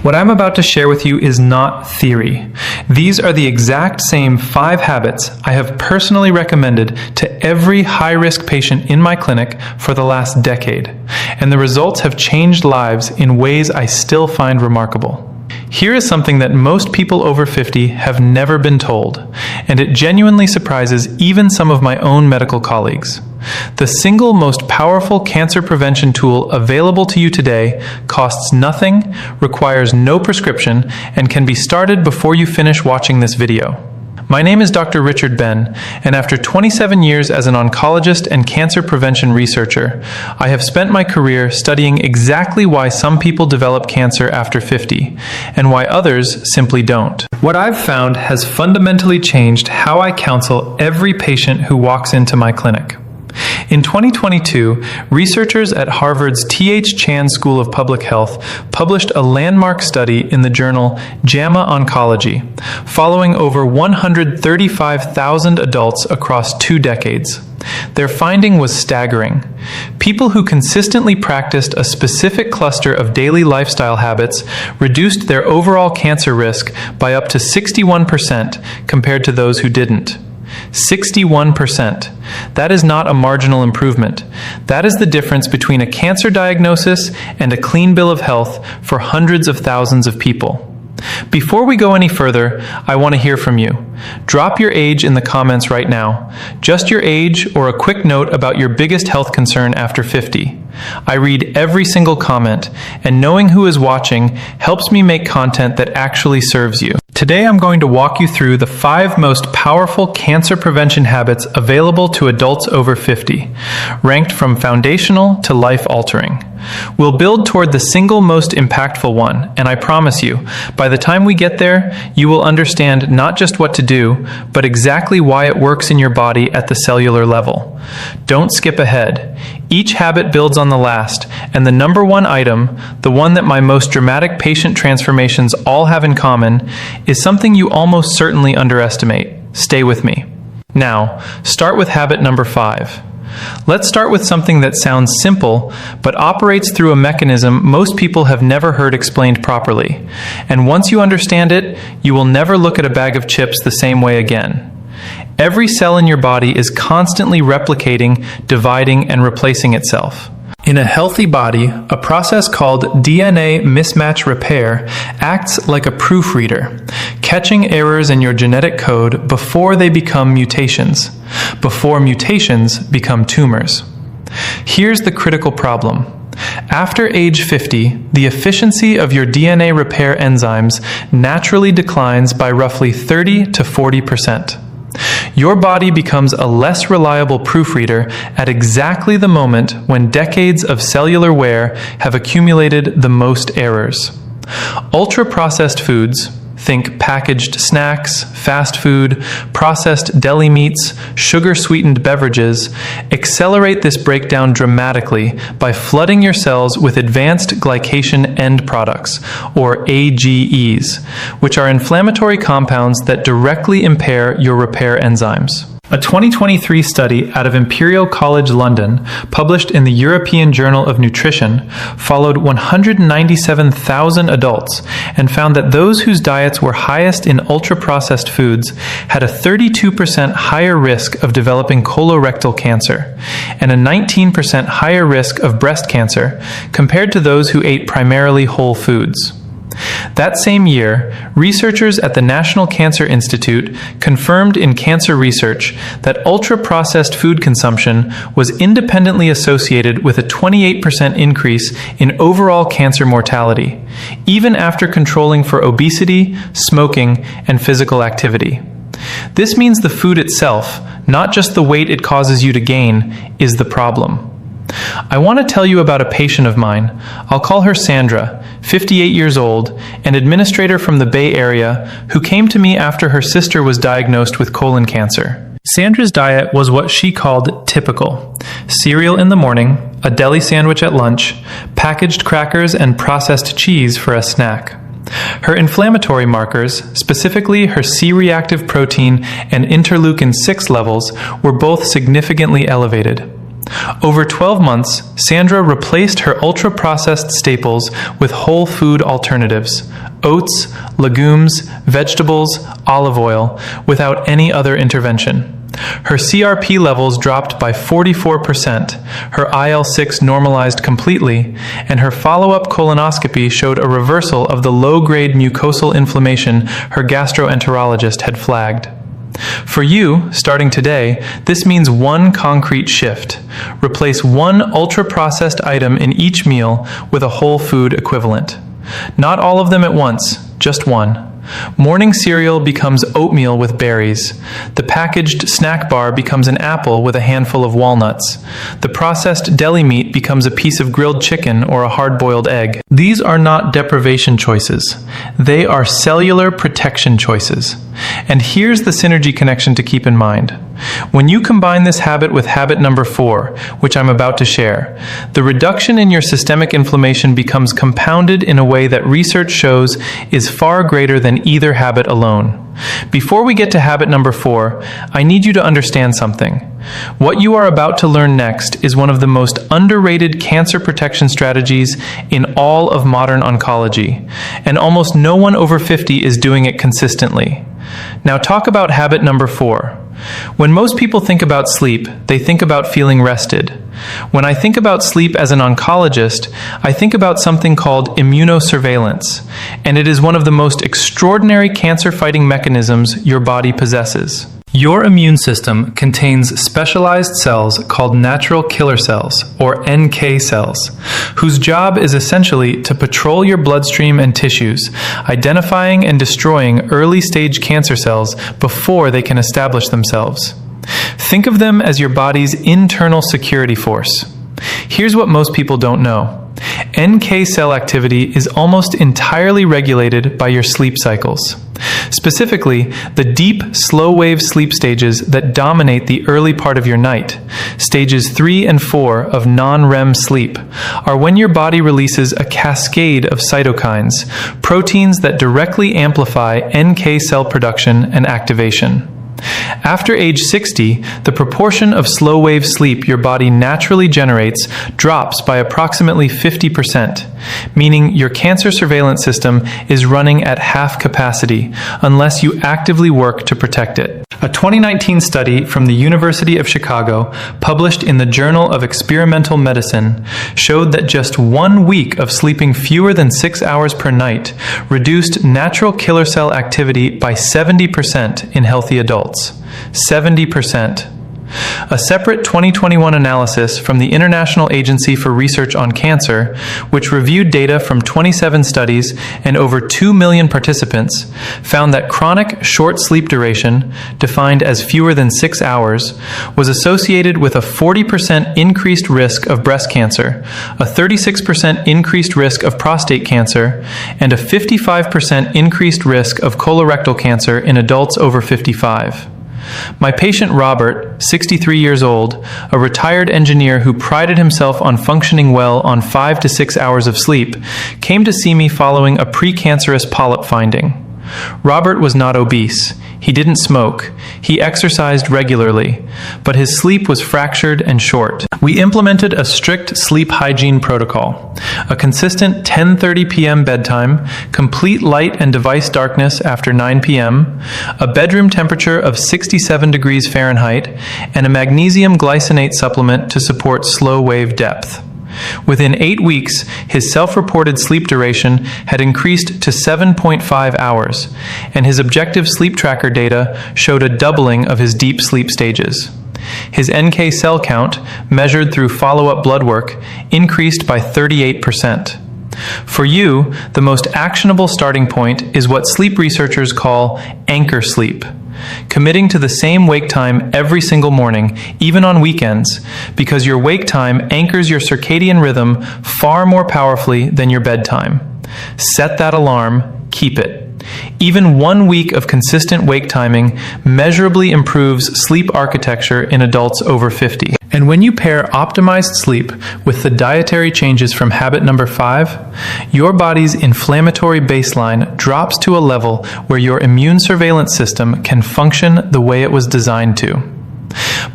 What I'm about to share with you is not theory. These are the exact same 5 habits I have personally recommended to every high-risk patient in my clinic for the last decade, and the results have changed lives in ways I still find remarkable. Here is something that most people over 50 have never been told, and it genuinely surprises even some of my own medical colleagues. The single most powerful cancer prevention tool available to you today costs nothing, requires no prescription, and can be started before you finish watching this video. My name is Dr. Richard Ben, and after 27 years as an oncologist and cancer prevention researcher, I have spent my career studying exactly why some people develop cancer after 50, and why others simply don't. What I've found has fundamentally changed how I counsel every patient who walks into my clinic. In 2022, researchers at Harvard's T.H. Chan School of Public Health published a landmark study in the journal JAMA Oncology, following over 135,000 adults across 2 decades. Their finding was staggering. People who consistently practiced a specific cluster of daily lifestyle habits reduced their overall cancer risk by up to 61% compared to those who didn't. 61%. That is not a marginal improvement. That is the difference between a cancer diagnosis and a clean bill of health for hundreds of thousands of people. Before we go any further, I want to hear from you. Drop your age in the comments right now. Just your age or a quick note about your biggest health concern after 50. I read every single comment, and knowing who is watching helps me make content that actually serves you. Today I'm going to walk you through the 5 most powerful cancer prevention habits available to adults over 50, ranked from foundational to life-altering. We'll build toward the single most impactful one, and I promise you, by the time we get there, you will understand not just what to do, but exactly why it works in your body at the cellular level. Don't skip ahead. Each habit builds on the last, and the number one item, the one that my most dramatic patient transformations all have in common, is something you almost certainly underestimate. Stay with me. Now, start with habit number 5. Let's start with something that sounds simple, but operates through a mechanism most people have never heard explained properly. And once you understand it, you will never look at a bag of chips the same way again. Every cell in your body is constantly replicating, dividing, and replacing itself. In a healthy body, a process called DNA mismatch repair acts like a proofreader, catching errors in your genetic code before they become mutations, before mutations become tumors. Here's the critical problem. After age 50, the efficiency of your DNA repair enzymes naturally declines by roughly 30 to 40%. Your body becomes a less reliable proofreader at exactly the moment when decades of cellular wear have accumulated the most errors. Ultra-processed foods, think packaged snacks, fast food, processed deli meats, sugar-sweetened beverages, accelerate this breakdown dramatically by flooding your cells with advanced glycation end products, or AGEs, which are inflammatory compounds that directly impair your repair enzymes. A 2023 study out of Imperial College London, published in the European Journal of Nutrition, followed 197,000 adults and found that those whose diets were highest in ultra-processed foods had a 32% higher risk of developing colorectal cancer and a 19% higher risk of breast cancer compared to those who ate primarily whole foods. That same year, researchers at the National Cancer Institute confirmed in Cancer Research that ultra-processed food consumption was independently associated with a 28% increase in overall cancer mortality, even after controlling for obesity, smoking, and physical activity. This means the food itself, not just the weight it causes you to gain, is the problem. I want to tell you about a patient of mine. I'll call her Sandra, 58 years old, an administrator from the Bay Area, who came to me after her sister was diagnosed with colon cancer. Sandra's diet was what she called typical: cereal in the morning, a deli sandwich at lunch, packaged crackers and processed cheese for a snack. Her inflammatory markers, specifically her C-reactive protein and interleukin-6 levels, were both significantly elevated. Over 12 months, Sandra replaced her ultra-processed staples with whole food alternatives: oats, legumes, vegetables, olive oil, without any other intervention. Her CRP levels dropped by 44%, her IL-6 normalized completely, and her follow-up colonoscopy showed a reversal of the low-grade mucosal inflammation her gastroenterologist had flagged. For you, starting today, this means one concrete shift. Replace one ultra-processed item in each meal with a whole food equivalent. Not all of them at once, just one. Morning cereal becomes oatmeal with berries. The packaged snack bar becomes an apple with a handful of walnuts. The processed deli meat becomes a piece of grilled chicken or a hard-boiled egg. These are not deprivation choices. They are cellular protection choices. And here's the synergy connection to keep in mind. When you combine this habit with habit number 4, which I'm about to share, the reduction in your systemic inflammation becomes compounded in a way that research shows is far greater than either habit alone. Before we get to habit number 4, I need you to understand something. What you are about to learn next is one of the most underrated cancer protection strategies in all of modern oncology, and almost no one over 50 is doing it consistently. Now talk about habit number 4. When most people think about sleep, they think about feeling rested. When I think about sleep as an oncologist, I think about something called immunosurveillance, and it is one of the most extraordinary cancer-fighting mechanisms your body possesses. Your immune system contains specialized cells called natural killer cells, or NK cells, whose job is essentially to patrol your bloodstream and tissues, identifying and destroying early-stage cancer cells before they can establish themselves. Think of them as your body's internal security force. Here's what most people don't know. NK cell activity is almost entirely regulated by your sleep cycles. Specifically, the deep, slow-wave sleep stages that dominate the early part of your night, stages 3 and 4 of non-REM sleep, are when your body releases a cascade of cytokines, proteins that directly amplify NK cell production and activation. After age 60, the proportion of slow-wave sleep your body naturally generates drops by approximately 50%, meaning your cancer surveillance system is running at half capacity unless you actively work to protect it. A 2019 study from the University of Chicago, published in the Journal of Experimental Medicine, showed that just 1 week of sleeping fewer than 6 hours per night reduced natural killer cell activity by 70% in healthy adults. 70%. A separate 2021 analysis from the International Agency for Research on Cancer, which reviewed data from 27 studies and over 2 million participants, found that chronic short sleep duration, defined as fewer than 6 hours, was associated with a 40% increased risk of breast cancer, a 36% increased risk of prostate cancer, and a 55% increased risk of colorectal cancer in adults over 55. My patient Robert, 63 years old, a retired engineer who prided himself on functioning well on 5 to 6 hours of sleep, came to see me following a precancerous polyp finding. Robert was not obese. He didn't smoke. He exercised regularly, but his sleep was fractured and short. We implemented a strict sleep hygiene protocol, a consistent 10:30 p.m. bedtime, complete light and device darkness after 9 p.m., a bedroom temperature of 67 degrees Fahrenheit, and a magnesium glycinate supplement to support slow-wave depth. Within 8 weeks, his self-reported sleep duration had increased to 7.5 hours, and his objective sleep tracker data showed a doubling of his deep sleep stages. His NK cell count, measured through follow-up blood work, increased by 38%. For you, the most actionable starting point is what sleep researchers call anchor sleep. Committing to the same wake time every single morning, even on weekends, because your wake time anchors your circadian rhythm far more powerfully than your bedtime. Set that alarm, keep it. Even 1 week of consistent wake timing measurably improves sleep architecture in adults over 50. And when you pair optimized sleep with the dietary changes from habit number 5, your body's inflammatory baseline drops to a level where your immune surveillance system can function the way it was designed to.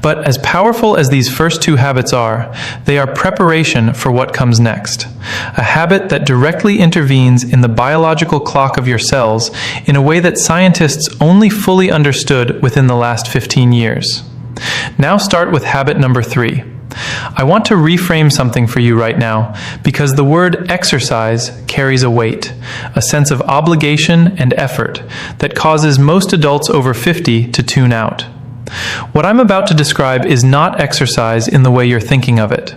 But as powerful as these first two habits are, they are preparation for what comes next. A habit that directly intervenes in the biological clock of your cells in a way that scientists only fully understood within the last 15 years. Now start with habit number 3. I want to reframe something for you right now because the word exercise carries a weight, a sense of obligation and effort that causes most adults over 50 to tune out. What I'm about to describe is not exercise in the way you're thinking of it.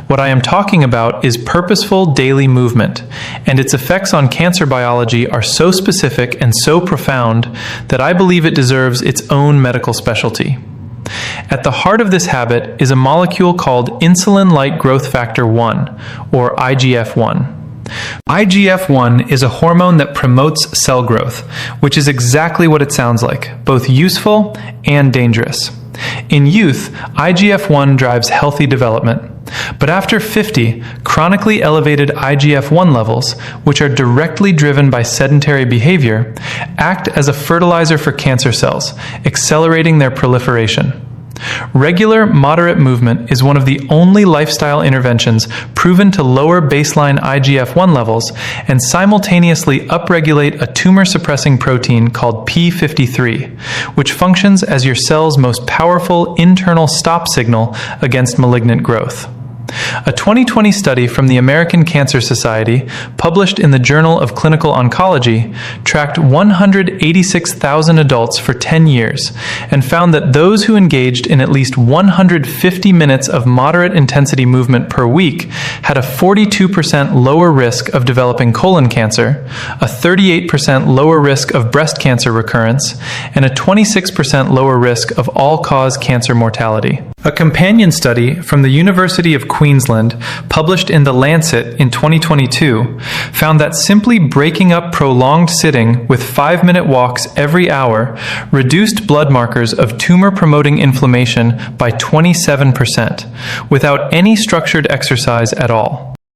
What I am talking about is purposeful daily movement, and its effects on cancer biology are so specific and so profound that I believe it deserves its own medical specialty. At the heart of this habit is a molecule called insulin-like growth factor 1, or IGF-1. IGF-1 is a hormone that promotes cell growth, which is exactly what it sounds like, both useful and dangerous. In youth, IGF-1 drives healthy development. But after 50, chronically elevated IGF-1 levels, which are directly driven by sedentary behavior, act as a fertilizer for cancer cells, accelerating their proliferation. Regular, moderate movement is one of the only lifestyle interventions proven to lower baseline IGF-1 levels and simultaneously upregulate a tumor-suppressing protein called P53, which functions as your cell's most powerful internal stop signal against malignant growth. A 2020 study from the American Cancer Society, published in the Journal of Clinical Oncology, tracked 186,000 adults for 10 years and found that those who engaged in at least 150 minutes of moderate intensity movement per week had a 42% lower risk of developing colon cancer, a 38% lower risk of breast cancer recurrence, and a 26% lower risk of all-cause cancer mortality. A companion study from the University of Queensland, published in The Lancet in 2022, found that simply breaking up prolonged sitting with 5-minute walks every hour reduced blood markers of tumor-promoting inflammation by 27%, without any structured exercise at all.